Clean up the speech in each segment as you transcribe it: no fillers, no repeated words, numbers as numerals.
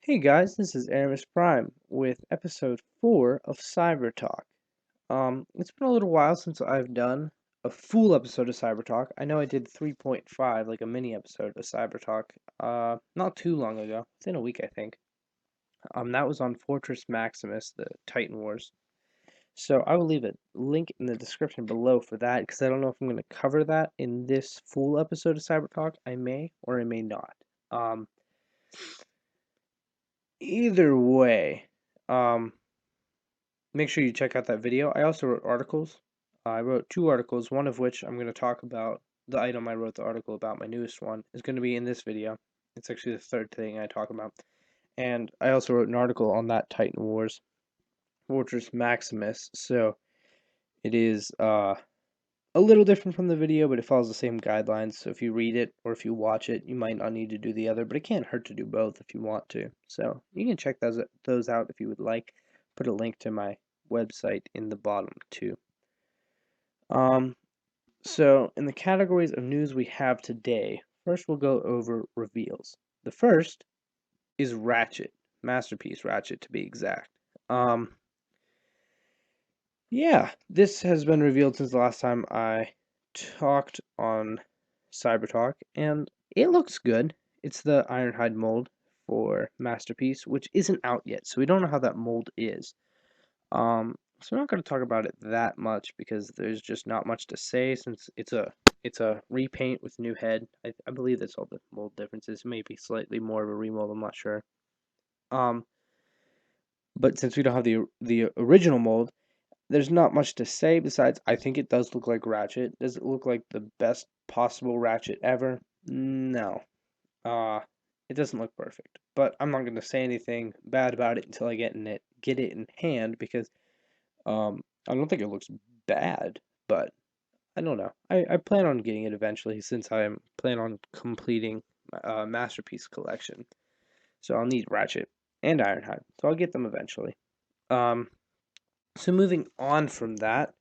Hey guys, this is Erimus Prime with episode 4 of Cyber Talk. It's been a little while since I've done a full episode of Cyber Talk. I know I did 3.5, like a mini episode of Cyber Talk, not too long ago. Within a week, I think. That was on Fortress Maximus, the Titan Wars. So I will leave a link in the description below for that, because I don't know if I'm going to cover that in this full episode of Cyber Talk. I may or I may not. Either way, um, make sure you check out that video. I also wrote articles. I wrote 2 articles, one of which I'm going to talk about. The item I wrote the article about, my newest one, is going to be in this video. It's actually the third thing I talk about. And I also wrote an article on that Titan Wars Fortress Maximus. So it is a little different from the video, but it follows the same guidelines. So if you read it or if you watch it, you might not need to do the other, but it can't hurt to do both if you want to. So you can check those out if you would like. Put a link to my website in the bottom too. So in the categories of news we have today, first we'll go over reveals. The first is Ratchet, Masterpiece Ratchet to be exact. Yeah, this has been revealed since the last time I talked on Cyber Talk, and it looks good. It's the Ironhide mold for Masterpiece, which isn't out yet, so we don't know how that mold is. So I'm not going to talk about it that much because there's just not much to say since it's a repaint with new head. I believe that's all the mold differences. Maybe slightly more of a remold. I'm not sure. But since we don't have the original mold, there's not much to say besides I think it does look like Ratchet. Does it look like the best possible Ratchet ever? No. It doesn't look perfect. But I'm not going to say anything bad about it until I get it in hand because I don't think it looks bad, but I don't know. I plan on getting it eventually since I plan on completing Masterpiece collection. So I'll need Ratchet and Ironhide. So I'll get them eventually. So moving on from that,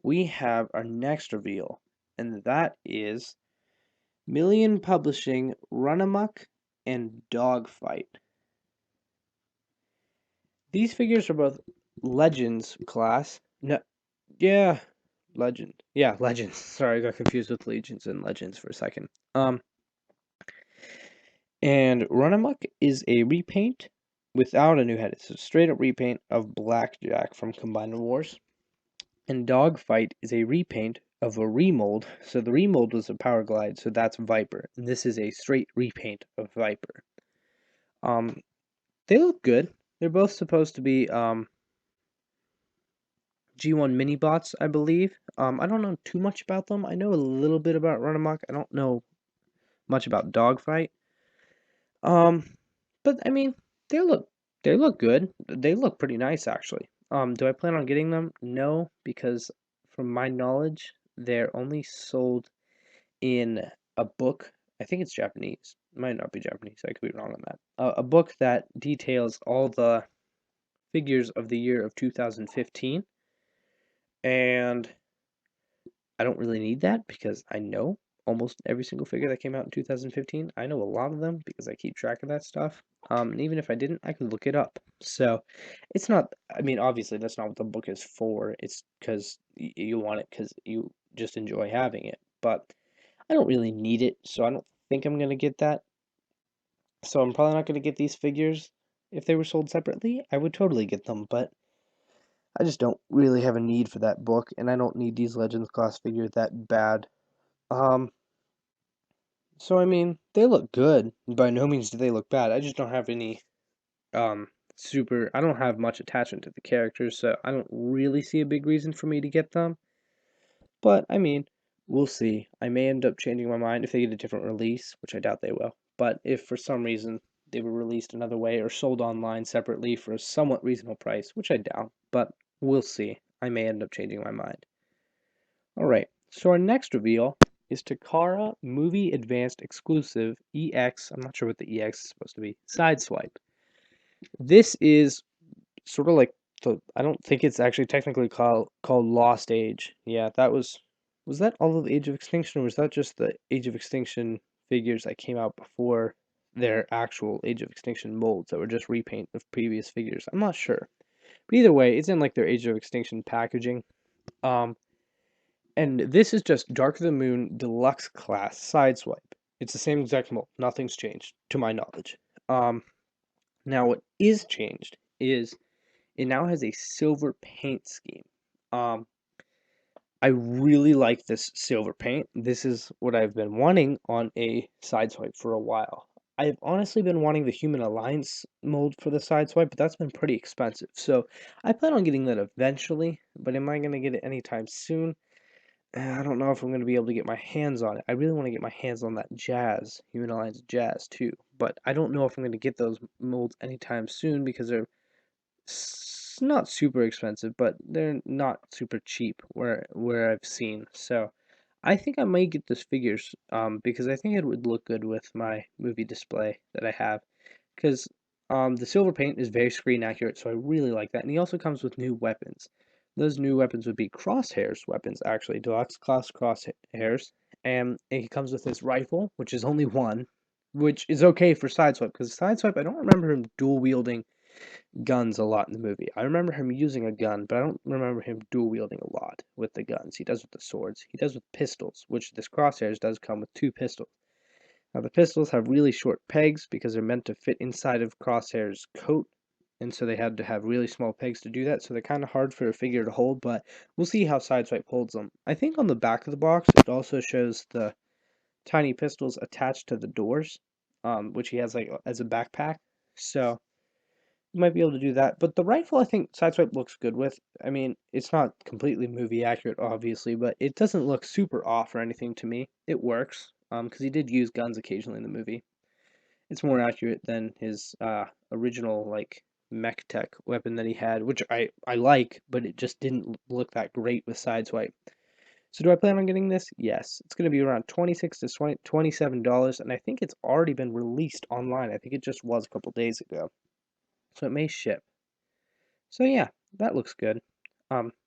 we have our next reveal, and that is Million Publishing Run Amok and Dogfight. These figures are both Legends class. No, yeah, Legend. Yeah, Legends. Sorry, I got confused with Legions and Legends for a second. And Run Amok is a repaint without a new head. It's a straight up repaint of Blackjack from Combined Wars. And Dogfight is a repaint of a remold. So the remold was a Power Glide, so that's Viper. And this is a straight repaint of Viper. They look good. They're both supposed to be G1 mini bots, I believe. I don't know too much about them. I know a little bit about Run Amok. I don't know much about Dogfight. But I mean, they look good. They look pretty nice actually. Do I plan on getting them? No, because from my knowledge, they're only sold in a book. I think it's Japanese. It might not be Japanese. I could be wrong on that. A book that details all the figures of the year of 2015. And I don't really need that because I know almost every single figure that came out in 2015. I know a lot of them because I keep track of that stuff. And even if I didn't, I could look it up. So it's not, I mean, obviously that's not what the book is for. It's because you want it because you just enjoy having it. But I don't really need it, so I don't think I'm going to get that. So I'm probably not going to get these figures. If they were sold separately, I would totally get them, but I just don't really have a need for that book, and I don't need these Legends class figures that bad. So I mean, they look good. By no means do they look bad. I just don't have any, I don't have much attachment to the characters, so I don't really see a big reason for me to get them. But, I mean, we'll see. I may end up changing my mind if they get a different release, which I doubt they will. But if for some reason they were released another way or sold online separately for a somewhat reasonable price, which I doubt, but we'll see. I may end up changing my mind. Alright, so our next reveal is Takara Movie Advanced Exclusive EX. I'm not sure what the EX is supposed to be. Sideswipe. This is sort of like I don't think it's actually technically called Lost Age. Yeah, was that all of Age of Extinction, or was that just the Age of Extinction figures that came out before they're actual Age of Extinction molds that were just repaint of previous figures. I'm not sure. But either way, it's in like their Age of Extinction packaging. Um, and this is just Dark of the Moon Deluxe Class Sideswipe. It's the same exact mold. Nothing's changed, to my knowledge. Now what is changed is it now has a silver paint scheme. Um, I really like this silver paint. This is what I've been wanting on a Sideswipe for a while. I've honestly been wanting the Human Alliance mold for the Sideswipe, but that's been pretty expensive. So I plan on getting that eventually, but am I going to get it anytime soon? I don't know if I'm going to be able to get my hands on it. I really want to get my hands on that Jazz, Human Alliance Jazz too, but I don't know if I'm going to get those molds anytime soon because they're not super expensive, but they're not super cheap where I've seen. So I think I might get this figures because I think it would look good with my movie display that I have. Because the silver paint is very screen accurate, so I really like that. And he also comes with new weapons. Those new weapons would be crosshairs weapons, actually, deluxe class crosshairs. And he comes with his rifle, which is only one, which is okay for Sideswipe, because Sideswipe, I don't remember him dual wielding guns a lot in the movie. I remember him using a gun, but I don't remember him dual wielding a lot with the guns. He does with the swords. He does with pistols, which this crosshairs does come with two pistols. Now the pistols have really short pegs because they're meant to fit inside of Crosshair's coat, and so they had to have really small pegs to do that, so they're kind of hard for a figure to hold, but we'll see how Sideswipe holds them. I think on the back of the box it also shows the tiny pistols attached to the doors, which he has like as a backpack, so you might be able to do that. But the rifle, I think Sideswipe looks good with. I mean, it's not completely movie accurate, obviously, but it doesn't look super off or anything to me. It works, because he did use guns occasionally in the movie. It's more accurate than his original like mech tech weapon that he had, which I like, but it just didn't look that great with Sideswipe. So do I plan on getting this? Yes. It's going to be around $26 to $27, and I think it's already been released online. I think it just was a couple days ago. So it may ship. So yeah, that looks good.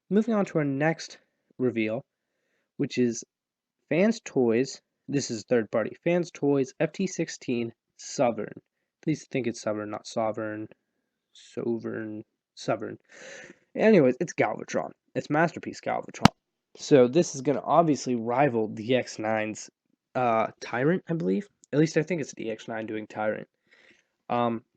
Moving on to our next reveal, which is Fans Toys. This is third party. Fans Toys FT16 Sovereign. Please think it's Sovereign, not Sovereign. Sovereign. Anyways, it's Galvatron. It's Masterpiece Galvatron. So this is gonna obviously rival the X9's Tyrant, I believe. At least I think it's the X9 doing Tyrant.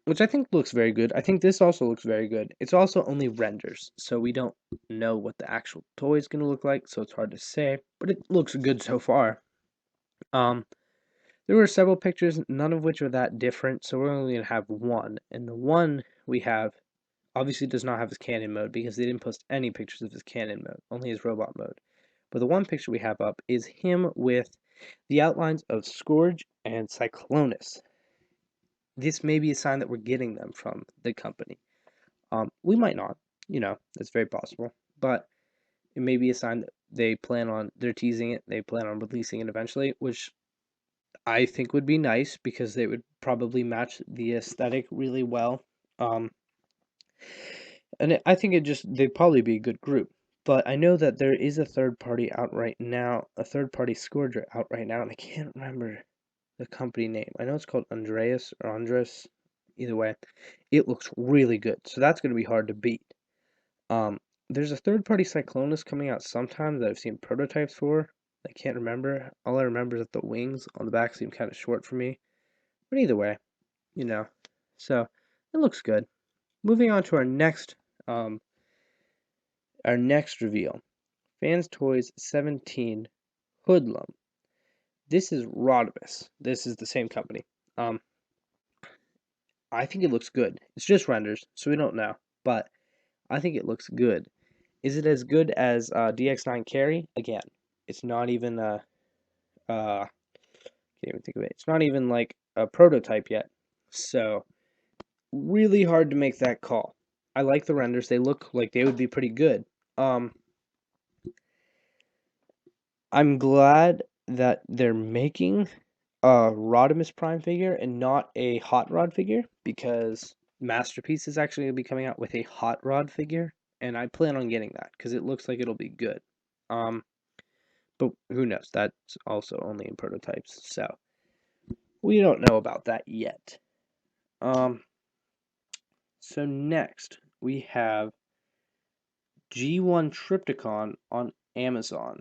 Which I think looks very good. I think this also looks very good. It's also only renders, so we don't know what the actual toy is going to look like, so it's hard to say, but it looks good so far. There were several pictures, none of which are that different, so we're only going to have one, and the one we have obviously does not have his cannon mode because they didn't post any pictures of his cannon mode, only his robot mode. But the one picture we have up is him with the outlines of Scourge and Cyclonus. This may be a sign that we're getting them from the company. We might not, that's very possible. But it may be a sign that they're teasing it, they plan on releasing it eventually, which I think would be nice because they would probably match the aesthetic really well. And I think they'd probably be a good group. But I know that there is a third party out right now, a third party Scourger out right now, and I can't remember the company name. I know it's called Andreas or Andres. Either way, it looks really good. So that's going to be hard to beat. There's a third-party Cyclonus coming out sometime that I've seen prototypes for. I can't remember. All I remember is that the wings on the back seem kind of short for me. But either way, you know. So it looks good. Moving on to our next reveal. Fans Toys 17 Hoodlum. This is Rodimus. This is the same company. I think it looks good. It's just renders, so we don't know. But I think it looks good. Is it as good as DX9 Carry? Again, it's not even can't even think of it. It's not even like a prototype yet. So really hard to make that call. I like the renders. They look like they would be pretty good. I'm glad that they're making a Rodimus Prime figure and not a Hot Rod figure because Masterpiece is actually going to be coming out with a Hot Rod figure, and I plan on getting that because it looks like it'll be good. But who knows? That's also only in prototypes. So we don't know about that yet. So next we have G1 Triptychon on Amazon.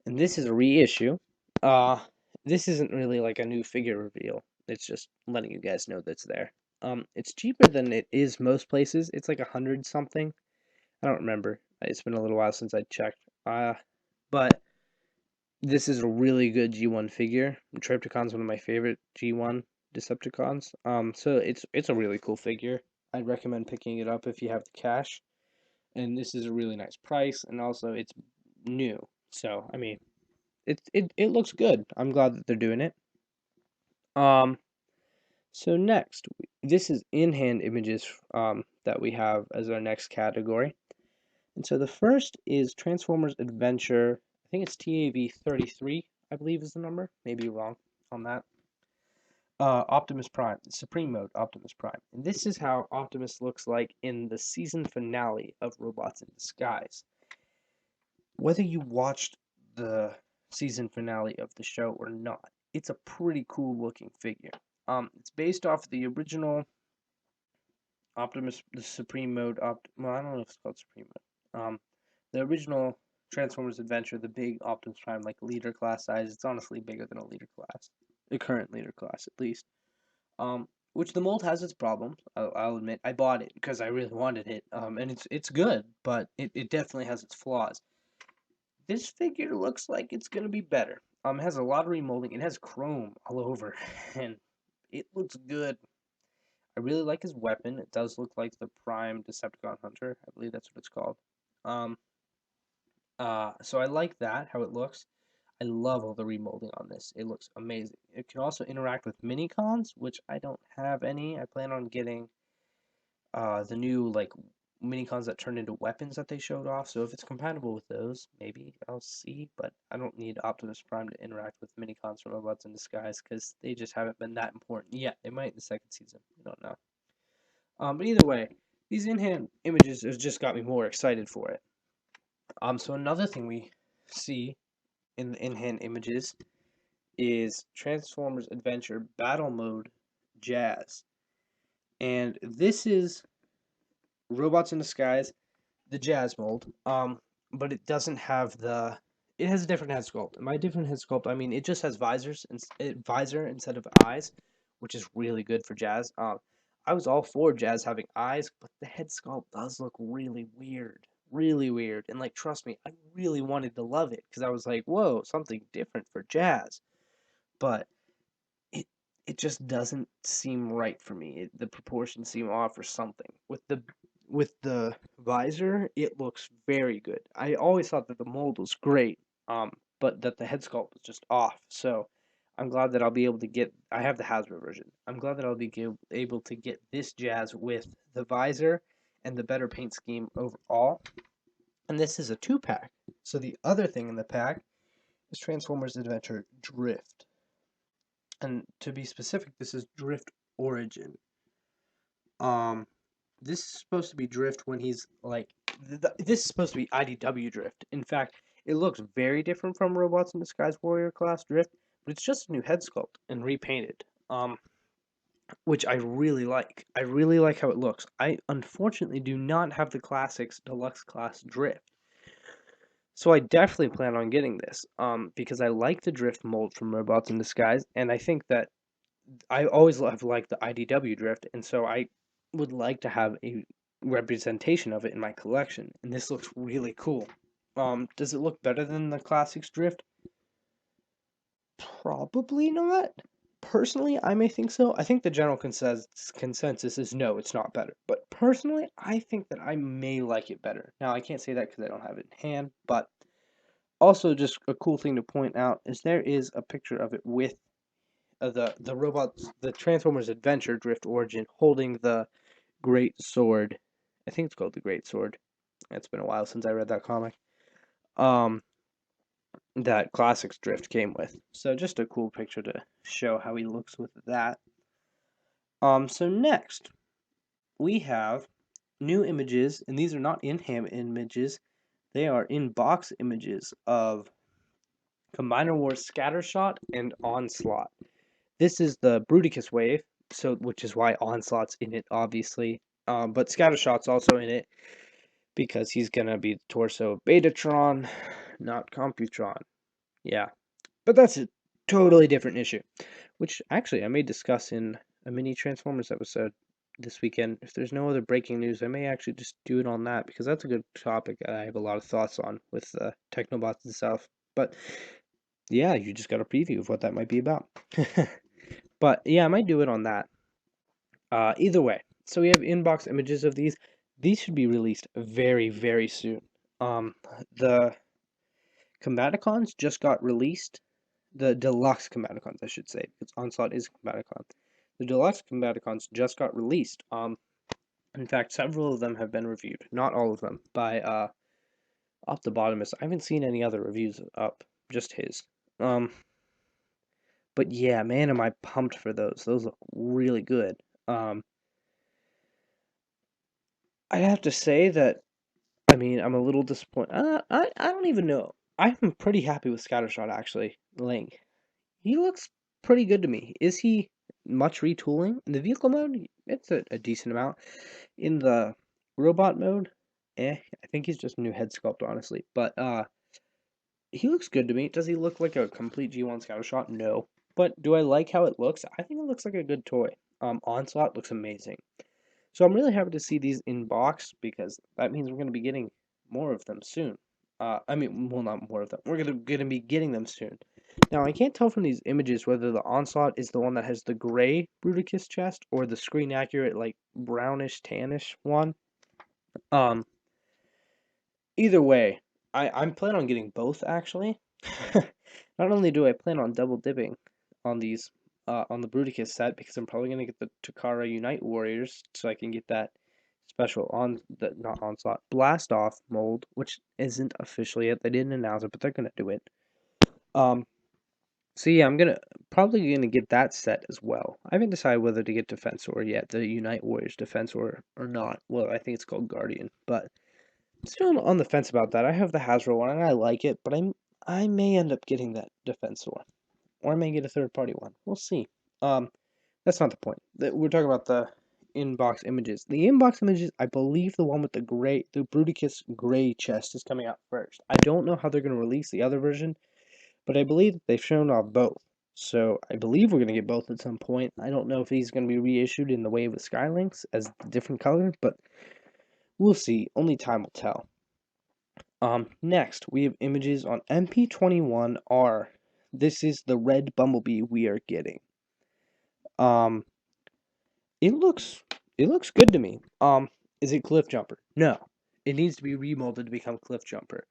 And this is a reissue. Uh, this isn't really like a new figure reveal. It's just letting you guys know that's there. It's cheaper than it is most places. It's like 100 something. I don't remember. It's been a little while since I checked. But this is a really good G1 figure. Triptychon's one of my favorite G1 Decepticons. So it's a really cool figure. I'd recommend picking it up if you have the cash. And this is a really nice price, and also it's new. So I mean, it looks good. I'm glad that they're doing it. Um, so next, this is in-hand images that we have as our next category. And so the first is Transformers Adventure. I think it's TAV 33, I believe is the number. Maybe wrong on that. Optimus Prime, Supreme Mode Optimus Prime. And this is how Optimus looks like in the season finale of Robots in Disguise. Whether you watched the season finale of the show or not, it's a pretty cool looking figure. It's based off the original Optimus, the Supreme Mode. Well, I don't know if it's called Supreme Mode. The original Transformers Adventure, the big Optimus Prime, like leader class size. It's honestly bigger than a leader class, the current leader class at least. Which the mold has its problems. I'll admit. I bought it because I really wanted it. And it's good, but it definitely has its flaws. This figure looks like it's gonna be better. It has a lot of remolding. It has chrome all over, and it looks good. I really like his weapon. It does look like the Prime Decepticon Hunter. I believe that's what it's called. Um, so I like that, how it looks. I love all the remolding on this. It looks amazing. It can also interact with mini-cons, which I don't have any. I plan on getting the new like mini-cons that turn into weapons that they showed off. So if it's compatible with those, maybe I'll see. But I don't need Optimus Prime to interact with mini-cons from Robots in Disguise because they just haven't been that important yet. They might in the second season. We don't know. But either way, these in-hand images has just got me more excited for it. So another thing we see in the in-hand images is Transformers Adventure Battle Mode Jazz. And this is Robots in Disguise, the Jazz mold. But it doesn't have the. It has a different head sculpt. And by different head sculpt, I mean it just has visor instead of eyes, which is really good for Jazz. I was all for Jazz having eyes, but the head sculpt does look really weird. And like, trust me, I really wanted to love it because I was like, whoa, something different for Jazz. But it it just doesn't seem right for me. The proportions seem off or something. With the visor, it looks very good. I always thought that the mold was great, but that the head sculpt was just off. So I'm glad that I'll be able to get. I have the Hasbro version. I'm glad that I'll be able to get this Jazz with the visor and the better paint scheme overall. And this is a 2-pack. So the other thing in the pack is Transformers Adventure Drift. And to be specific, this is Drift Origin. Um, this is supposed to be Drift when he's like, this is supposed to be IDW Drift. In fact, it looks very different from Robots in Disguise Warrior class Drift, but it's just a new head sculpt and repainted. Which I really like. I really like how it looks. I unfortunately do not have the Classics Deluxe Class Drift. So I definitely plan on getting this, because I like the Drift mold from Robots in Disguise, and I think that I always have liked the IDW Drift, and so I would like to have a representation of it in my collection, and this looks really cool. Does it look better than the Classics Drift? Probably not. Personally, I may think so. I think the general consensus is no, it's not better. But personally, I think that I may like it better. Now, I can't say that because I don't have it in hand, but also just a cool thing to point out is there is a picture of it with the robots, the Transformers Adventure Drift Origin, holding the Great Sword. I think it's called the Great Sword. It's been a while since I read that comic. That Classics Drift came with. So just a cool picture to show how he looks with that. So next we have new images, and these are not in-hand images; they are in-box images of Combiner Wars Scattershot and Onslaught. This is the Bruticus wave, so which is why Onslaught's in it, obviously. But Scattershot's also in it because he's gonna be the torso of Betatron, not Computron. Yeah, but that's a totally different issue, which actually I may discuss in a mini Transformers episode this weekend. If there's no other breaking news, I may actually just do it on that because that's a good topic that I have a lot of thoughts on with Technobots and stuff. But yeah, you just got a preview of what that might be about. But yeah, I might do it on that. Either way, so we have inbox images of these. These should be released very, very soon. The Combaticons just got released. The deluxe Combaticons, I should say, because Onslaught is Combaticon. The deluxe Combaticons just got released. In fact, several of them have been reviewed. Not all of them by Optobotomus. I haven't seen any other reviews up, just his. But yeah, man, am I pumped for those. Those look really good. I have to say that, I mean, I'm a little disappointed. I don't even know. I'm pretty happy with Scattershot, actually. Link. He looks pretty good to me. Is he much retooling? In the vehicle mode, it's a decent amount. In the robot mode, I think he's just a new head sculpt, honestly. But he looks good to me. Does he look like a complete G1 Scattershot? No. But do I like how it looks? I think it looks like a good toy. Onslaught looks amazing. So I'm really happy to see these in box because that means we're going to be getting more of them soon. I mean, well, not more of them. We're going to be getting them soon. Now, I can't tell from these images whether the Onslaught is the one that has the gray Bruticus chest or the screen accurate, like, brownish, tannish one. Either way, I'm planning on getting both, actually. Not only do I plan on double dipping on these, on the Bruticus set, because I'm probably going to get the Takara Unite Warriors, so I can get that special not Onslaught, Blast Off mold, which isn't official yet. They didn't announce it, but they're going to do it. So yeah, I'm probably gonna get that set as well. I haven't decided whether to get Defensor yet, the Unite Warriors Defensor or not. Well, I think it's called Guardian, but I'm still on the fence about that. I have the Hasbro one and I like it, but I may end up getting that Defensor, or I may get a third party one. We'll see. That's not the point. We're talking about the inbox images. The inbox images, I believe the one with the Bruticus gray chest is coming out first. I don't know how they're gonna release the other version. But I believe that they've shown off both. So I believe we're going to get both at some point. I don't know if he's going to be reissued in the Wave of Skylinks as a different color, but we'll see. Only time will tell. Next, we have images on MP21R. This is the red Bumblebee we are getting. It looks good to me. Is it Cliff Jumper? No. It needs to be remolded to become Cliff Jumper.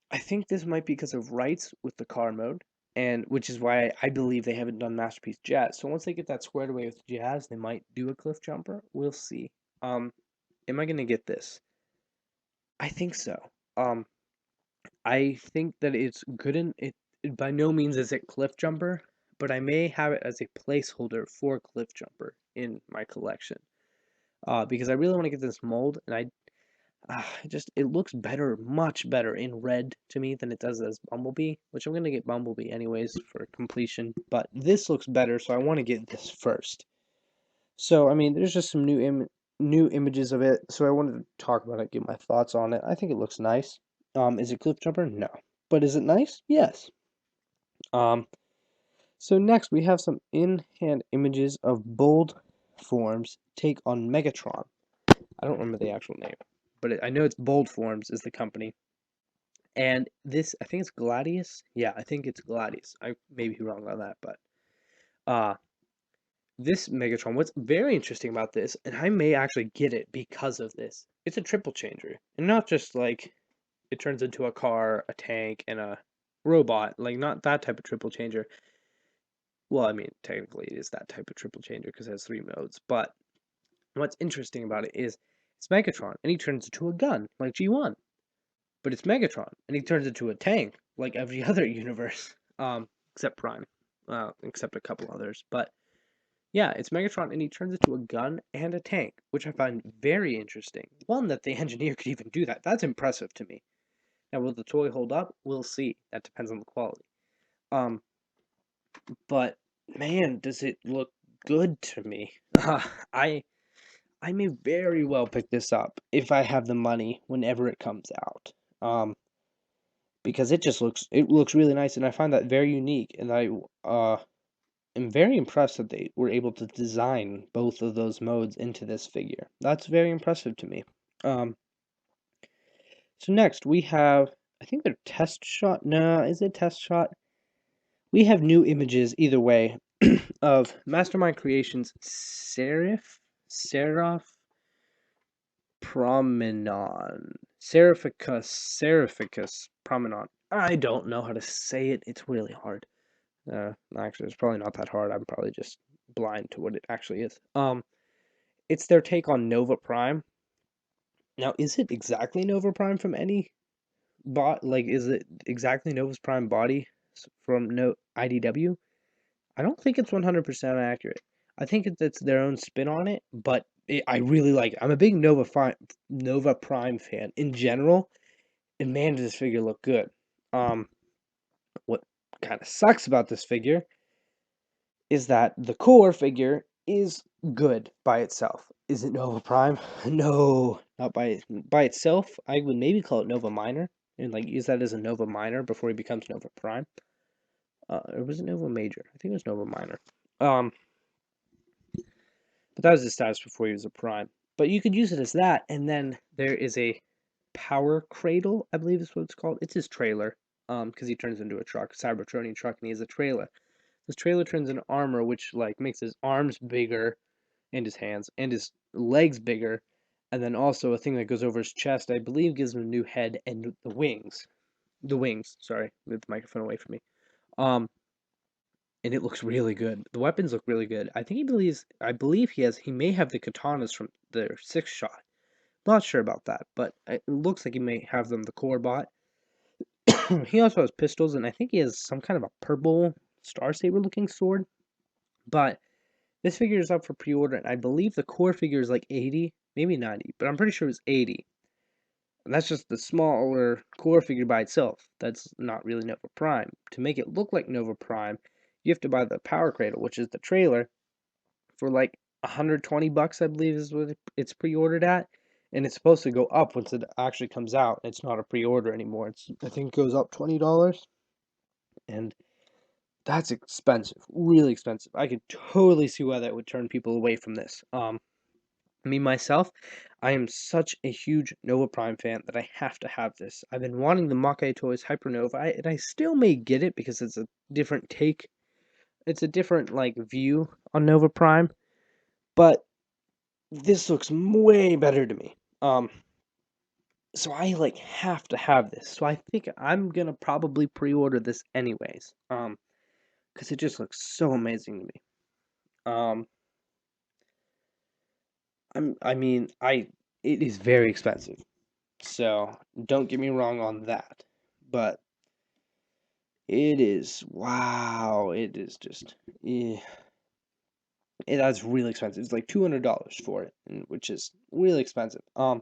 I think this might be because of rights with the car mode, and which is why I believe they haven't done Masterpiece Jazz. So once they get that squared away with Jazz, they might do a Cliff Jumper. We'll see. Am I gonna get this? I think so. I think that it's good in it. By no means is it Cliff Jumper, but I may have it as a placeholder for Cliff Jumper in my collection. Because I really want to get this mold, and it looks better, much better in red to me than it does as Bumblebee, which I'm gonna get Bumblebee anyways for completion. But this looks better, so I want to get this first. So I mean, there's just some new images of it, so I wanted to talk about it, give my thoughts on it. I think it looks nice. Is it Cliff Jumper? No, but is it nice? Yes. So next we have some in-hand images of Bold Forms take on Megatron. I don't remember the actual name, but I know it's Bold Forms is the company. And this, I think it's Gladius. Yeah, I think it's Gladius. I may be wrong on that, but this Megatron, what's very interesting about this, and I may actually get it because of this, it's a triple changer. And not just like it turns into a car, a tank, and a robot. Like, not that type of triple changer. Well, I mean, technically it is that type of triple changer because it has 3 modes. But what's interesting about it is it's Megatron, and he turns into a gun, like G1. But it's Megatron, and he turns into a tank, like every other universe, except Prime, except a couple others. But yeah, it's Megatron, and he turns into a gun and a tank, which I find very interesting. One, that the engineer could even do that. That's impressive to me. Now, will the toy hold up? We'll see. That depends on the quality. Um, but man, does it look good to me. I I may very well pick this up if I have the money whenever it comes out. Because it looks really nice, and I find that very unique, and I am very impressed that they were able to design both of those modes into this figure. That's very impressive to me. Um, so next we have, I think they're test shot. No, is it test shot? We have new images either way of Mastermind Creations Seraph Promenon. Seraphicus Promenon. I don't know how to say it. It's really hard. Actually, it's probably not that hard. I'm probably just blind to what it actually is. It's their take on Nova Prime. Now, is it exactly Nova Prime from any bot? Like, is it exactly Nova's Prime body from no IDW? I don't think it's 100% accurate. I think it's their own spin on it, but I really like it. I'm a big Nova Prime fan in general, and man, does this figure look good. What kind of sucks about this figure is that the core figure is good by itself. Is it Nova Prime? No, not by itself. I would maybe call it Nova Minor and like use that as a Nova Minor before he becomes Nova Prime. Or was it Nova Major? I think it was Nova Minor. But that was his status before he was a Prime. But you could use it as that, and then there is a power cradle, I believe is what it's called. It's his trailer, because he turns into a truck, Cybertronian truck, and he has a trailer. This trailer turns into armor, which like makes his arms bigger, and his hands, and his legs bigger, and then also a thing that goes over his chest. I believe gives him a new head and the wings. The wings. Sorry, move the microphone away from me. Um, and it looks really good. The weapons look really good. I believe he may have the katanas from the sixth shot. Not sure about that, but it looks like he may have them the core bot. He also has pistols, and I think he has some kind of a purple Star Saber looking sword. But this figure is up for pre-order, and I believe the core figure is like 80, maybe 90, but I'm pretty sure it's 80. And that's just the smaller core figure by itself. That's not really Nova Prime. To make it look like Nova Prime, you have to buy the Power Cradle, which is the trailer, for like 120 bucks, I believe is what it's pre-ordered at. And it's supposed to go up once it actually comes out. It's not a pre-order anymore. I think it goes up $20. And that's expensive, really expensive. I could totally see why that would turn people away from this. Me myself, I am such a huge Nova Prime fan that I have to have this. I've been wanting the Makai Toys Hypernova, and I still may get it because it's a different take. It's a different like view on Nova Prime, but this looks way better to me. So I like have to have this. So I think I'm gonna probably pre-order this anyways. Because it just looks so amazing to me. Um, it is very expensive. So don't get me wrong on that. But it is, wow, it is just, that's really expensive. It's like $200 for it, which is really expensive. Do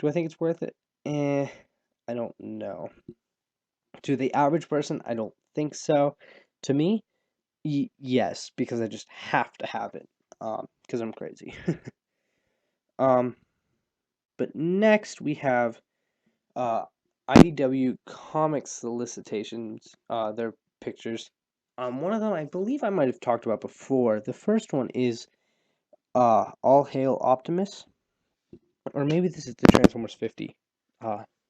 I think it's worth it? I don't know. To the average person, I don't think so. To me, yes, because I just have to have it. Because I'm crazy. But next we have IDW comic solicitations, their pictures. One of them I believe I might have talked about before. The first one is All Hail Optimus, or maybe this is the Transformers 50,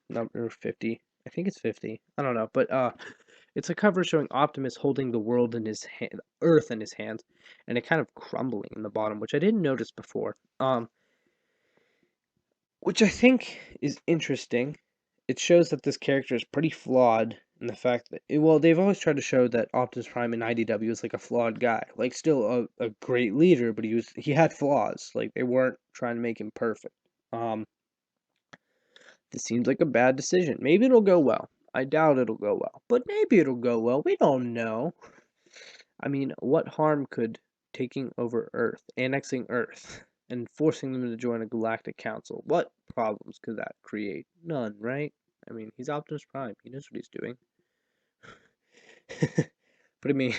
number 50. I think it's 50. I don't know, but it's a cover showing Optimus holding the world in his hand, Earth in his hands, and it kind of crumbling in the bottom, which I didn't notice before. Which I think is interesting. It shows that this character is pretty flawed in the fact that, well, they've always tried to show that Optimus Prime in IDW is like a flawed guy, like still a great leader, but he had flaws. Like they weren't trying to make him perfect. This seems like a bad decision. Maybe it'll go well. I doubt it'll go well, but maybe it'll go well. We don't know. I mean, what harm could taking over Earth, annexing Earth, and forcing them to join a galactic council? What problems could that create? None, right? I mean, he's Optimus Prime. He knows what he's doing. But I mean,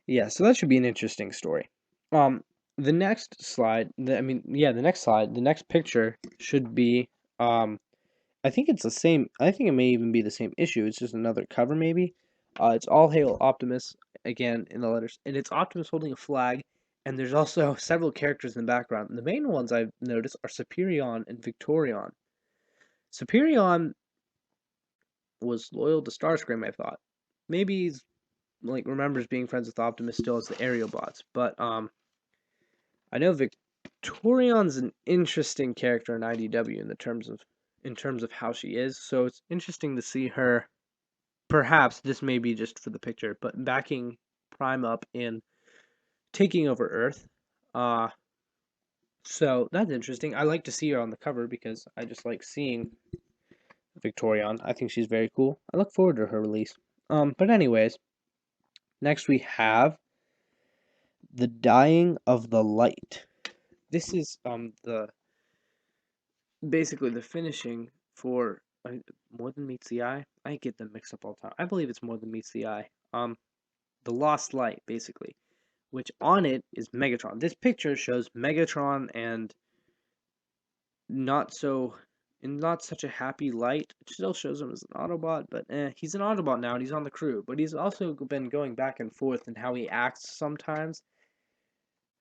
yeah, so that should be an interesting story. Um, the next slide, the next slide, the next picture should be, I think it's the same. I think it may even be the same issue. It's just another cover, maybe. It's All Hail Optimus again in the letters, and it's Optimus holding a flag. And there's also several characters in the background. The main ones I've noticed are Superion and Victorion. Superion was loyal to Starscream, I thought. Maybe he's like remembers being friends with Optimus still as the aerial bots, but I know Victorion's an interesting character in IDW in terms of how she is. So it's interesting to see her. Perhaps this may be just for the picture, but backing Prime up in taking over Earth. Uh so that's interesting. I like to see her on the cover because I just like seeing Victorion. I think she's very cool. I look forward to her release. But anyways, next we have The Dying of the Light. This is the basically the finishing for More Than Meets the Eye. I get them mixed up all the time. I believe it's More Than Meets the Eye. The Lost Light, basically, which on it is Megatron. This picture shows Megatron and not so in not such a happy light. It still shows him as an Autobot, but he's an Autobot now and he's on the crew. But he's also been going back and forth in how he acts sometimes.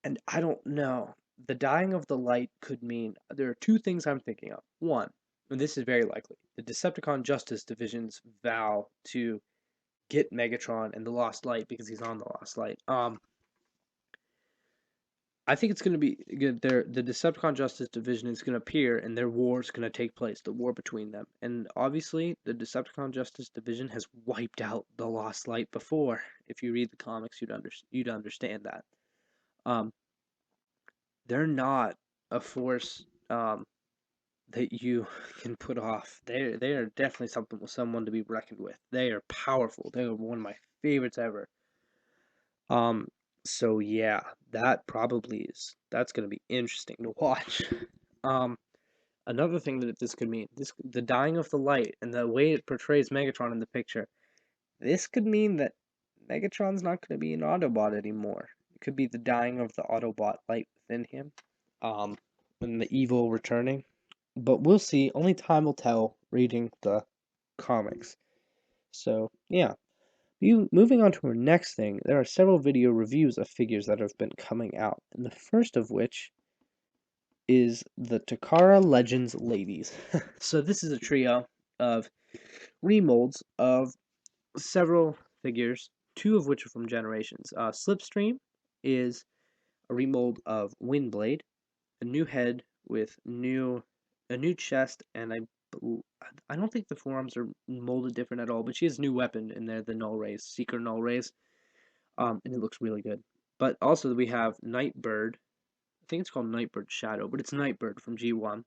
And I don't know. The dying of the light could mean there are two things I'm thinking of. One, and this is very likely, the Decepticon Justice Division's vow to get Megatron and the Lost Light because he's on the Lost Light. I think it's going to be good. The Decepticon Justice Division is going to appear, and their war is going to take place. The war between them, and obviously, the Decepticon Justice Division has wiped out the Lost Light before. If you read the comics, you'd understand that. Um, they're not a force that you can put off. They are definitely someone to be reckoned with. They are powerful. They are one of my favorites ever. Um, so yeah, that's gonna be interesting to watch. Um, another thing that this could mean, the dying of the light and the way it portrays Megatron in the picture, this could mean that Megatron's not gonna be an Autobot anymore. It could be the dying of the Autobot light within him. Um, and the evil returning. But we'll see. Only time will tell reading the comics. So yeah. Moving on to our next thing, there are several video reviews of figures that have been coming out, and the first of which is the Takara Legends Ladies. So this is a trio of remolds of several figures, two of which are from Generations. Slipstream is a remold of Windblade, a new head with a new chest, and I don't think the forearms are molded different at all, but she has a new weapon in there, the Null Rays, Seeker Null Rays. And it looks really good. But also we have Nightbird. I think it's called Nightbird Shadow, but it's Nightbird from G1.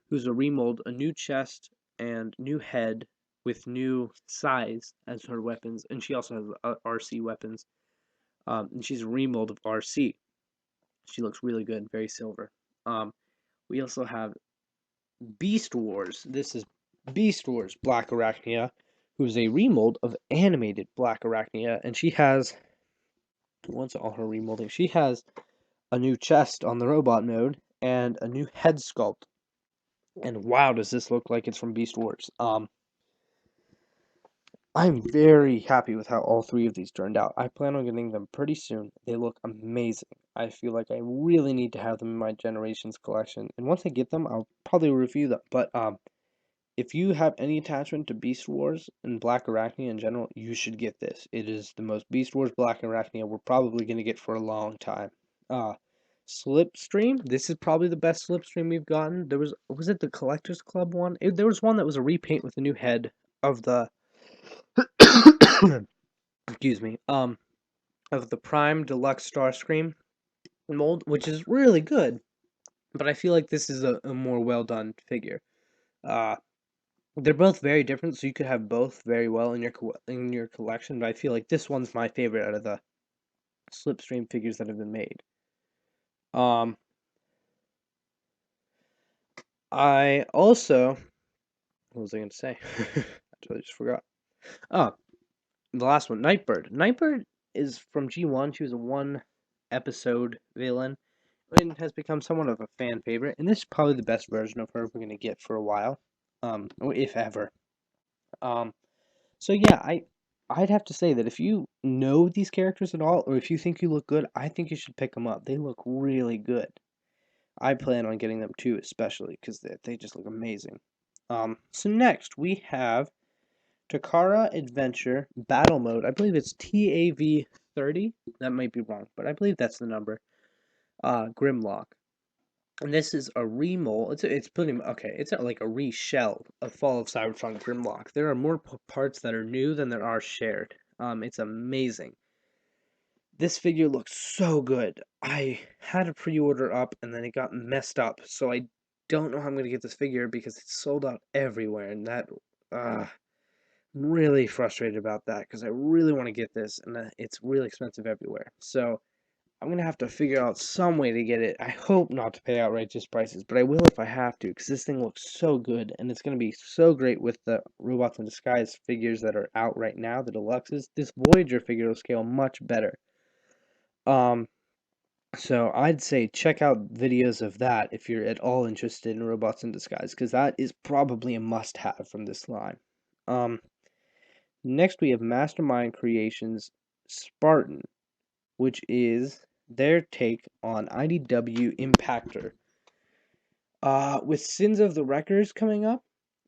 Who's a remold, a new chest and new head with new size as her weapons, and she also has RC weapons. And she's a remold of RC. She looks really good, very silver. We also have Beast Wars. This is Beast Wars Black Arachnia, who's a remold of animated Black Arachnia, and she has once all her remolding, she has a new chest on the robot mode and a new head sculpt. And wow, does this look like it's from Beast Wars. I'm very happy with how all three of these turned out. I plan on getting them pretty soon. They look amazing. I feel like I really need to have them in my Generations collection. And once I get them, I'll probably review them. But if you have any attachment to Beast Wars and Black Arachnia in general, you should get this. It is the most Beast Wars Black Arachnia we're probably going to get for a long time. Slipstream. This is probably the best Slipstream we've gotten. Was it the Collectors Club one? There was one that was a repaint with a new head of the excuse me, of the Prime Deluxe Starscream mold, which is really good. But I feel like this is a more well done figure. They're both very different, so you could have both very well in your collection. But I feel like this one's my favorite out of the Slipstream figures that have been made. I also What was I going to say? I totally just forgot. Oh, the last one, Nightbird. Nightbird is from G1. She was a one episode villain and has become somewhat of a fan favorite. And this is probably the best version of her we're going to get for a while, or if ever. Um, so yeah, I'd have to say that if you know these characters at all, or if you think you look good, I think you should pick them up. They look really good. I plan on getting them too, especially because they just look amazing. So next we have Takara Adventure Battle Mode. I believe it's TAV 30. That might be wrong, but I believe that's the number. Grimlock. And this is a remold. It's pretty okay. It's like a reshell of Fall of Cybertron Grimlock. There are more parts that are new than there are shared. It's amazing. This figure looks so good. I had a pre-order up and then it got messed up, so I don't know how I'm gonna get this figure because it's sold out everywhere, and that I'm really frustrated about that because I really want to get this, and it's really expensive everywhere. So I'm gonna have to figure out some way to get it. I hope not to pay outrageous prices, but I will if I have to, because this thing looks so good, and it's gonna be so great with the Robots in Disguise figures that are out right now, the deluxes. This Voyager figure will scale much better. Um, so I'd say check out videos of that if you're at all interested in Robots in Disguise, because that is probably a must-have from this line. Um, Next we have Mastermind Creations Spartan, which is their take on IDW Impactor. With Sins of the Wreckers coming up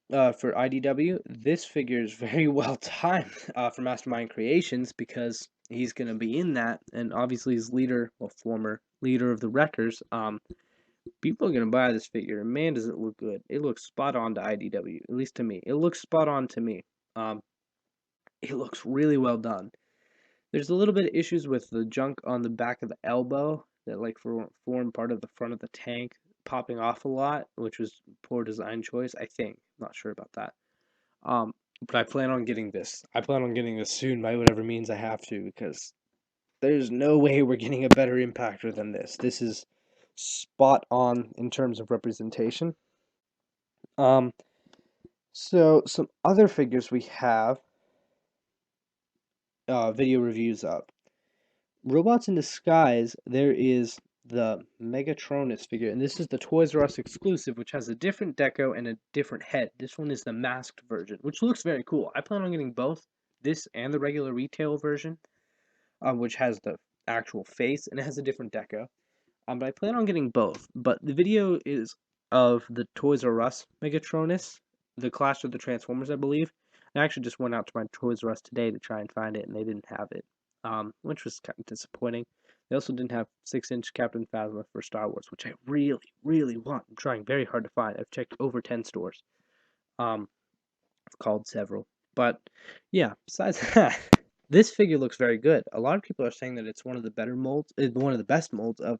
for IDW, this figure is very well timed for Mastermind Creations because he's going to be in that, and obviously his leader, well, former leader of the Wreckers. People are going to buy this figure, and man, does it look good. It looks spot on to IDW, at least to me. It looks spot on to me. It looks really well done. There's a little bit of issues with the junk on the back of the elbow that like form part of the front of the tank popping off a lot, which was poor design choice, I think. Not sure about that. Um, but I plan on getting this. I plan on getting this soon by whatever means I have to because there's no way we're getting a better impactor than this. This is spot on in terms of representation. Um, so some other figures we have video reviews of. Robots in Disguise, there is the Megatronus figure, and this is the Toys R Us exclusive, which has a different deco and a different head. This one is the masked version, which looks very cool. I plan on getting both this and the regular retail version, which has the actual face and it has a different deco. But I plan on getting both. But the video is of the Toys R Us Megatronus, the Clash of the Transformers, I believe. I actually just went out to my Toys R Us today to try and find it, and they didn't have it, which was kind of disappointing. They also didn't have 6-inch Captain Phasma for Star Wars, which I really, really want. I'm trying very hard to find. I've checked over 10 stores. Um, I've called several. But yeah, besides that, this figure looks very good. A lot of people are saying that it's one of the better molds, one of the best molds of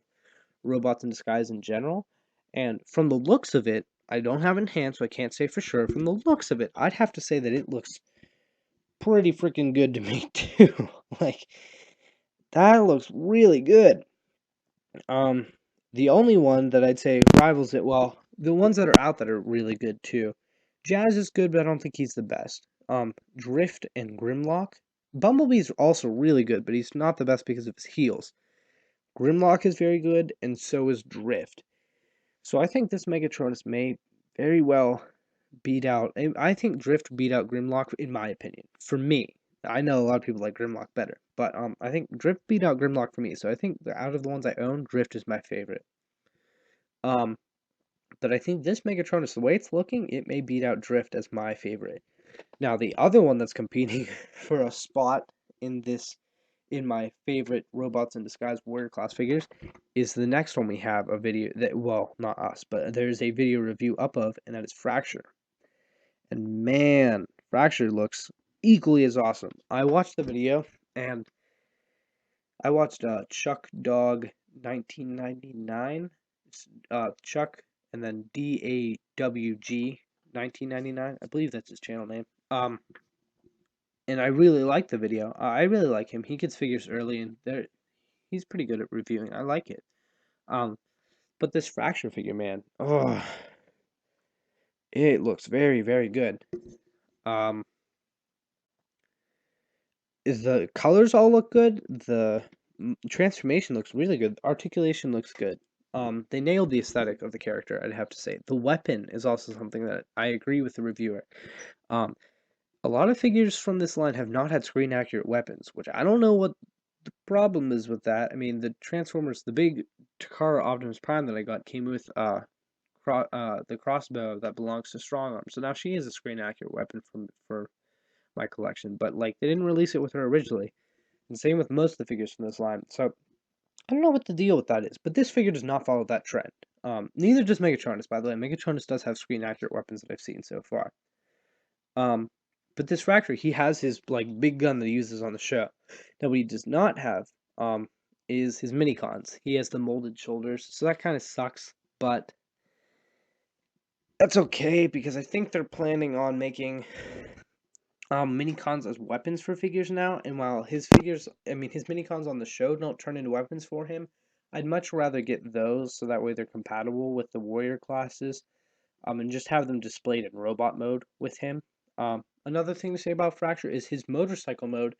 Robots in Disguise in general. And from the looks of it, I don't have it in hand, so I can't say for sure. From the looks of it, I'd have to say that it looks pretty freaking good to me too. Like that looks really good. Um, the only one that I'd say rivals it, well, the ones that are out that are really good too. Jazz is good, but I don't think he's the best. Drift and Grimlock. Bumblebee's also really good, but he's not the best because of his heels. Grimlock is very good, and so is Drift. So I think this Megatronus may very well beat out. I think Drift beat out Grimlock in my opinion. For me, I know a lot of people like Grimlock better, but I think Drift beat out Grimlock for me. So I think out of the ones I own, Drift is my favorite. Um, but I think this Megatronus, the way it's looking, it may beat out Drift as my favorite. Now the other one that's competing for a spot in this in my favorite Robots in Disguise Warrior class figures is the next one we have a video that, well, not us, but there's a video review up of, and that is Fracture. And man, Fracture looks equally as awesome. I watched the video and I watched Chuck Dog 1999, Chuck and then DAWG 1999. I believe that's his channel name. And I really like the video. I really like him. He gets figures early, and he's pretty good at reviewing. I like it. But this Fracture figure, man, oh, It looks very, very good. Um, the colors all look good. The transformation looks really good. Articulation looks good. They nailed the aesthetic of the character, I'd have to say. The weapon is also something that I agree with the reviewer. Um, a lot of figures from this line have not had screen accurate weapons, which I don't know what the problem is with that. I mean, the Transformers, the big Takara Optimus Prime that I got came with the crossbow that belongs to Strong Arm. So now she is a screen accurate weapon for my collection, but like they didn't release it with her originally. And same with most of the figures from this line. So I don't know what the deal with that is, but this figure does not follow that trend. Neither does Megatronus, by the way. Megatronus does have screen accurate weapons that I've seen so far. Um, but this Fracture, he has his like big gun that he uses on the show. Now, what he does not have is his mini cons. He has the molded shoulders, so that kind of sucks. But that's okay because I think they're planning on making mini cons as weapons for figures now. And while his figures, I mean, his mini cons on the show don't turn into weapons for him, I'd much rather get those so that way they're compatible with the warrior classes. And just have them displayed in robot mode with him. Another thing to say about Fracture is his motorcycle mode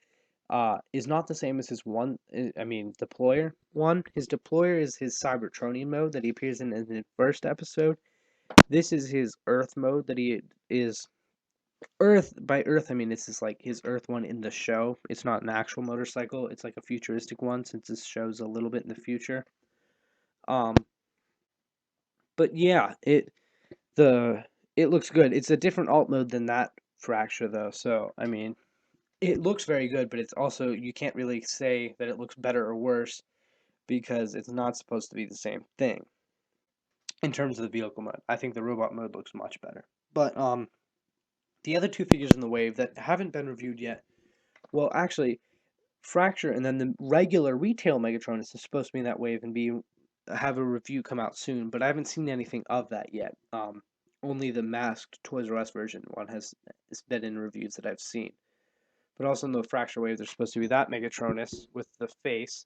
is not the same as his one. I mean, deployer one. His deployer is his Cybertronian mode that he appears in the first episode. This is his Earth mode that he is. Earth by Earth, I mean this is like his Earth one in the show. It's not an actual motorcycle. It's like a futuristic one since this show's a little bit in the future. Um, but yeah, it looks good. It's a different alt mode than that Fracture though. So I mean, it looks very good, but it's also you can't really say that it looks better or worse because it's not supposed to be the same thing in terms of the vehicle mode. I think the robot mode looks much better. But the other two figures in the wave that haven't been reviewed yet. Well, actually, Fracture and then the regular retail Megatronus is supposed to be in that wave and be have a review come out soon, but I haven't seen anything of that yet. Only the masked Toys R Us version one has been in reviews that I've seen. But also in the Fracture wave, there's supposed to be that Megatronus with the face.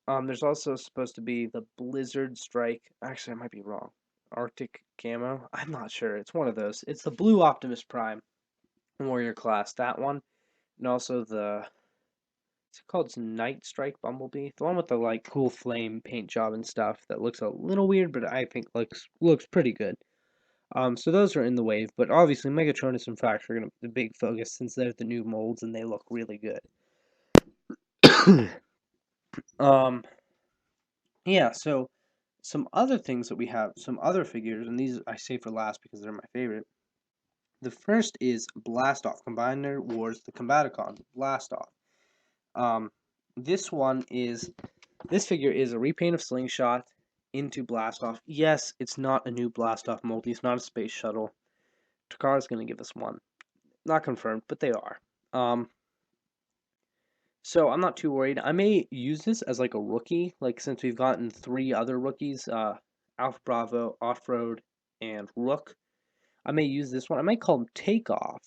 There's also supposed to be the Blizzard Strike. Actually, I might be wrong. Arctic Camo. I'm not sure. It's one of those. It's the blue Optimus Prime Warrior class. That one, and also the it's called Night Strike Bumblebee, the one with the like cool flame paint job and stuff that looks a little weird, but I think looks pretty good. So those are in the wave, but obviously Megatronus and Fracture are gonna be the big focus since they're the new molds and they look really good. um, yeah. So some other things that we have, some other figures, and these I save for last because they're my favorite. The first is Blastoff Combiner Wars the Combaticons Blastoff. Um, this one is this figure is a repaint of Slingshot into Blastoff. Yes, it's not a new Blastoff multi. It's not a space shuttle. Takara's going to give us one. Not confirmed, but they are. So I'm not too worried. I may use this as like a rookie, like since we've gotten three other rookies, Alpha Bravo, Off-Road, and Rook. I may use this one. I might call him Takeoff,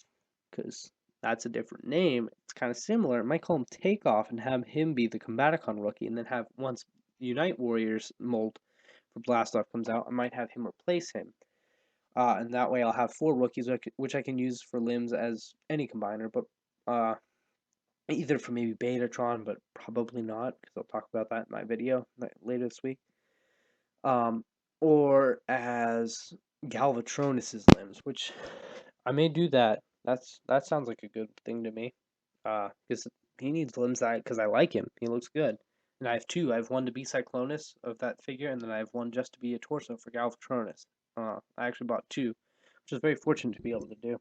because that's a different name. It's kind of similar. I might call him Takeoff and have him be the Combaticon rookie, and then have once Unite Warriors mold for Blastoff comes out, I might have him replace him. And that way I'll have four rookies, which I can use for limbs as any combiner, but either for maybe Betatron, but probably not, because I'll talk about that in my video later this week. Or as Galvatronus's limbs, which I may do that. That sounds like a good thing to me. Because he needs limbs because I like him. He looks good. And I have two. I have one to be Cyclonus of that figure, and then I have one just to be a torso for Galvatronus. I actually bought two, which is very fortunate to be able to do,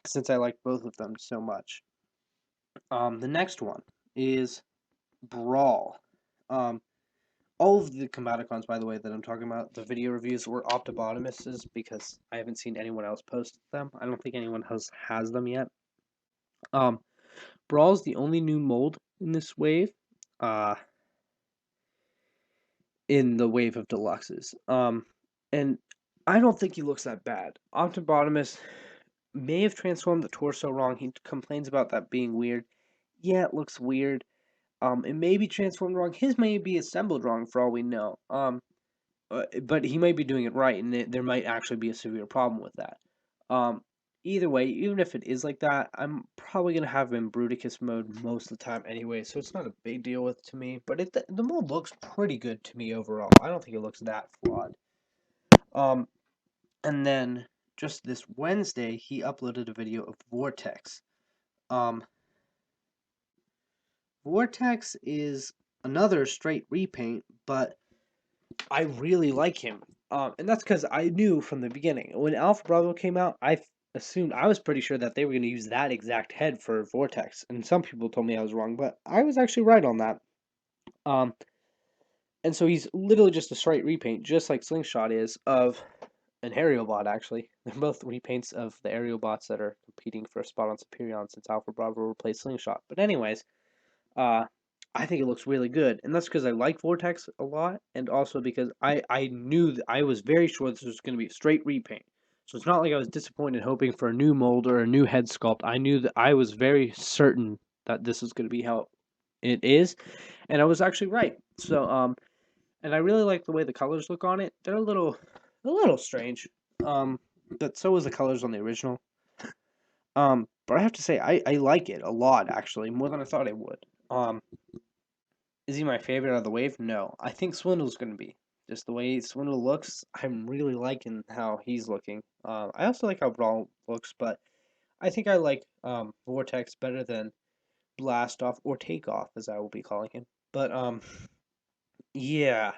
since I like both of them so much. The next one is Brawl. All of the Combaticons, by the way, that I'm talking about, the video reviews were Optibotimuses because I haven't seen anyone else post them. I don't think anyone has them yet. Brawl's the only new mold in this wave. In the wave of deluxes. And I don't think he looks that bad. Optibotimus may have transformed the torso wrong. He complains about that being weird. Yeah, it looks weird. It may be transformed wrong. His may be assembled wrong for all we know. but he might be doing it right, and there might actually be a severe problem with that. Um, Either way, even if it is like that, I'm probably gonna have him in Bruticus mode most of the time anyway, so it's not a big deal to me. But the mode looks pretty good to me overall. I don't think it looks that flawed. Um, and then just this Wednesday, he uploaded a video of Vortex. Um, Vortex is another straight repaint, but I really like him. And that's because I knew from the beginning. When Alpha Bravo came out, assumed, I was pretty sure that they were going to use that exact head for Vortex. And some people told me I was wrong, but I was actually right on that. Um, and so he's literally just a straight repaint, just like Slingshot is, of an aerial bot, actually. They're both repaints of the aerial bots that are competing for a spot on Superion since Alpha Bravo replaced Slingshot. But anyways, uh, I think it looks really good, and that's because I like Vortex a lot, and also because I knew that I was very sure this was going to be a straight repaint. So it's not like I was disappointed hoping for a new mold or a new head sculpt. I knew that I was very certain that this is going to be how it is, and I was actually right. So and I really like the way the colors look on it. They're a little strange. But so was the colors on the original. But I have to say I like it a lot actually, more than I thought I would. Is he my favorite out of the wave? No. I think Swindle's going to be. Just the way Swindle looks, I'm really liking how he's looking. I also like how Brawl looks, but I think I like Vortex better than Blast Off or Takeoff, as I will be calling him. But yeah,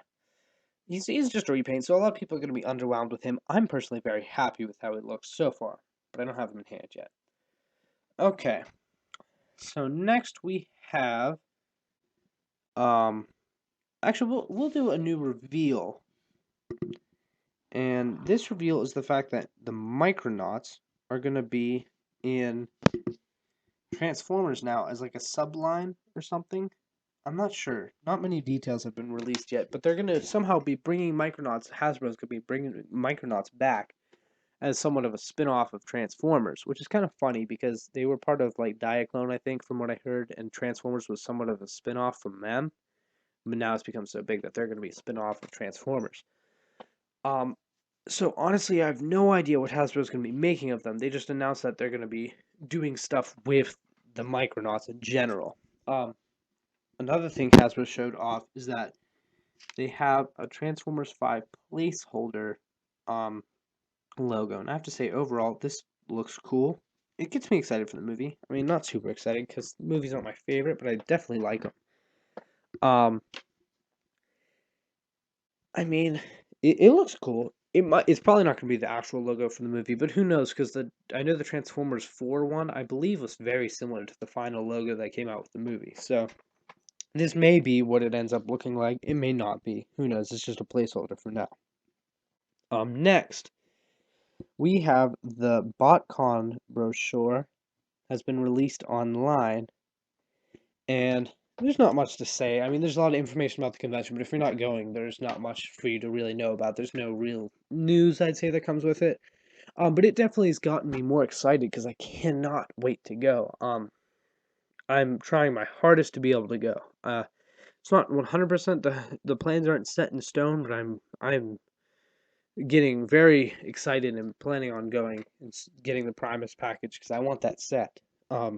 he's just a repaint, so a lot of people are going to be underwhelmed with him. I'm personally very happy with how it looks so far, but I don't have him in hand yet. Okay, so next we have actually we'll do a new reveal. And this reveal is the fact that the Micronauts are going to be in Transformers now as like a subline or something. I'm not sure. Not many details have been released yet, but they're going to somehow be bringing Micronauts. Hasbro's going to be bringing Micronauts back as somewhat of a spin-off of Transformers, which is kind of funny because they were part of like Diaclone, I think, from what I heard, and Transformers was somewhat of a spin-off from them. But now it's become so big that they're going to be a spin-off of Transformers. Um, so honestly, I have no idea what Hasbro's going to be making of them. They just announced that they're going to be doing stuff with the Micronauts in general. Another thing Hasbro showed off is that they have a Transformers 5 placeholder logo. And I have to say, overall, this looks cool. It gets me excited for the movie. I mean, not super excited because movies aren't my favorite, but I definitely like them. I mean, it looks cool. It's probably not going to be the actual logo for the movie, but who knows? Because I know the Transformers 4 one, I believe, was very similar to the final logo that came out with the movie. So this may be what it ends up looking like. It may not be. Who knows? It's just a placeholder for now. Next, we have the BotCon brochure has been released online, and there's not much to say. I mean, there's a lot of information about the convention, but if you're not going, there's not much for you to really know about. There's no real news, I'd say, that comes with it. But it definitely has gotten me more excited because I cannot wait to go. I'm trying my hardest to be able to go. It's not 100%. The plans aren't set in stone, but I'm getting very excited and planning on going and getting the Primus package because I want that set. But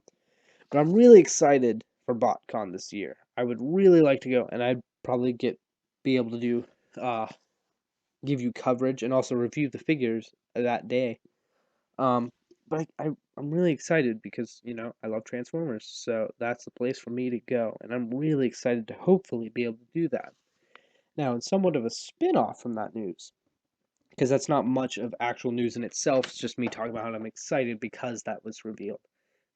I'm really excited for BotCon this year. I would really like to go, and I'd probably be able to do give you coverage and also review the figures that day. But I'm really excited because I love Transformers, so that's the place for me to go, and I'm really excited to hopefully be able to do that. Now, in somewhat of a spin-off from that news, because that's not much of actual news in itself. It's just me talking about how I'm excited because that was revealed.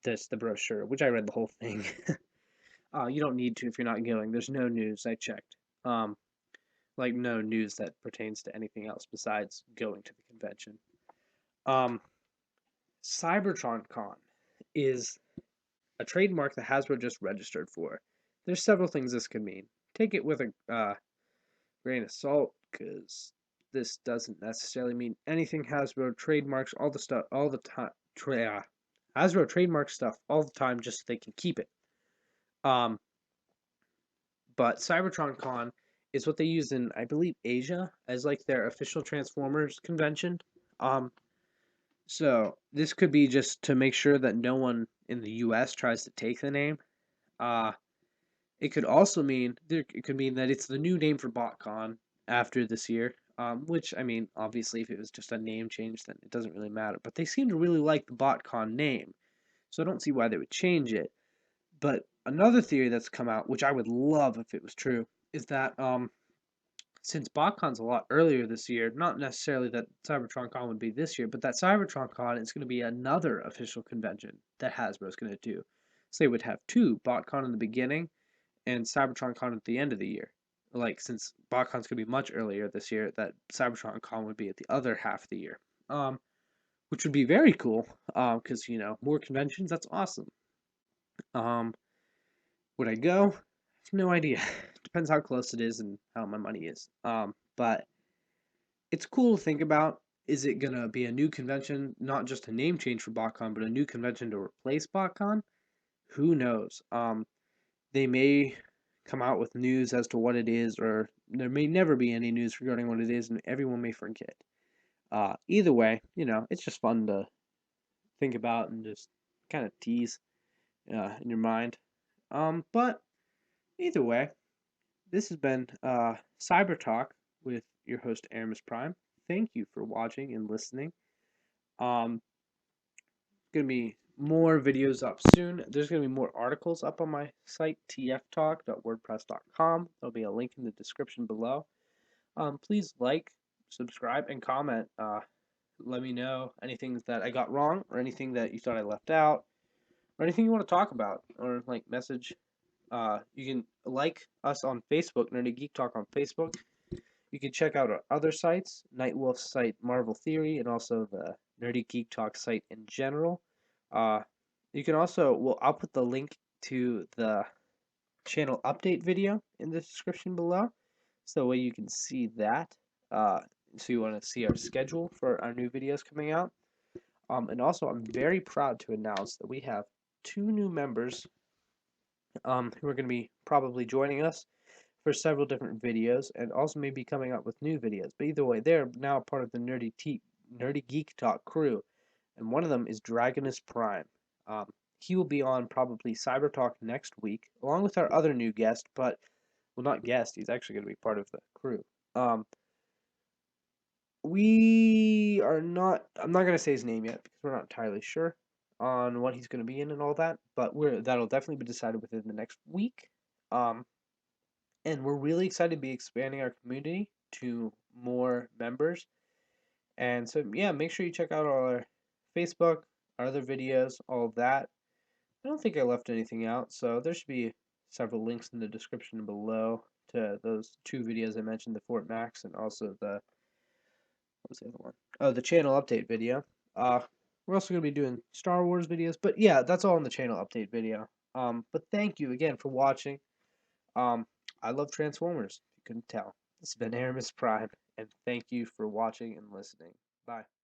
The brochure, which I read the whole thing. You don't need to if you're not going. There's no news. I checked. Like no news that pertains to anything else besides going to the convention. Um, Cybertron Con is a trademark that Hasbro just registered for. There's several things this could mean. Take it with a grain of salt, because this doesn't necessarily mean anything. Hasbro trademarks all the stuff all the time. Hasbro trademarks stuff all the time just so they can keep it. But Cybertron Con It's what they use in, I believe, Asia as like their official Transformers convention. Um, so this could be just to make sure that no one in the U.S. tries to take the name. Uh, it could also mean it could mean that it's the new name for BotCon after this year. Which I mean, obviously, if it was just a name change, then it doesn't really matter. But they seem to really like the BotCon name, so I don't see why they would change it. But another theory that's come out, which I would love if it was true, is that since BotCon's a lot earlier this year, not necessarily that CybertronCon would be this year, but that CybertronCon is going to be another official convention that Hasbro's going to do. So they would have two, BotCon in the beginning and CybertronCon at the end of the year. Like, since BotCon's going to be much earlier this year, that CybertronCon would be at the other half of the year. Which would be very cool, because, more conventions, that's awesome. Um, would I go? No idea. Depends how close it is and how my money is. But it's cool to think about. Is it gonna be a new convention, not just a name change for BotCon, but a new convention to replace BotCon? Who knows? They may come out with news as to what it is, or there may never be any news regarding what it is, and everyone may forget. Either way, it's just fun to think about and just kind of tease in your mind. But either way, this has been Cyber Talk with your host Erimus Prime. Thank you for watching and listening. Um, gonna be more videos up soon. There's gonna be more articles up on my site tftalk.wordpress.com. There'll be a link in the description below. Please like, subscribe, and comment. Let me know anything that I got wrong or anything that you thought I left out or anything you want to talk about or like message. You can like us on Facebook, Nerdy Geek Talk on Facebook. You can check out our other sites, NightWolf's site Marvel Theory, and also the Nerdy Geek Talk site in general. Uh, you can also, well, I'll put the link to the channel update video in the description below, so that way you can see that. So you want to see our schedule for our new videos coming out. And also, I'm very proud to announce that we have two new members who are going to be probably joining us for several different videos and also maybe coming up with new videos. But either way, they're now part of the Nerdy Geek Talk crew, and one of them is Erimus Prime. He will be on probably Cyber Talk next week, along with our other new guest, but, well, not guest, he's actually going to be part of the crew. We are not, I'm not going to say his name yet because we're not entirely sure on what he's going to be in and all that, but that'll definitely be decided within the next week. And we're really excited to be expanding our community to more members. And so, yeah, make sure you check out our Facebook, our other videos, all of that. I don't think I left anything out, so there should be several links in the description below to those two videos I mentioned, the Fort Max and also the, what was the other one? Oh, the channel update video. We're also going to be doing Star Wars videos, but yeah, that's all in the channel update video. But thank you again for watching. I love Transformers, if you couldn't tell. This has been Erimus Prime, and thank you for watching and listening. Bye.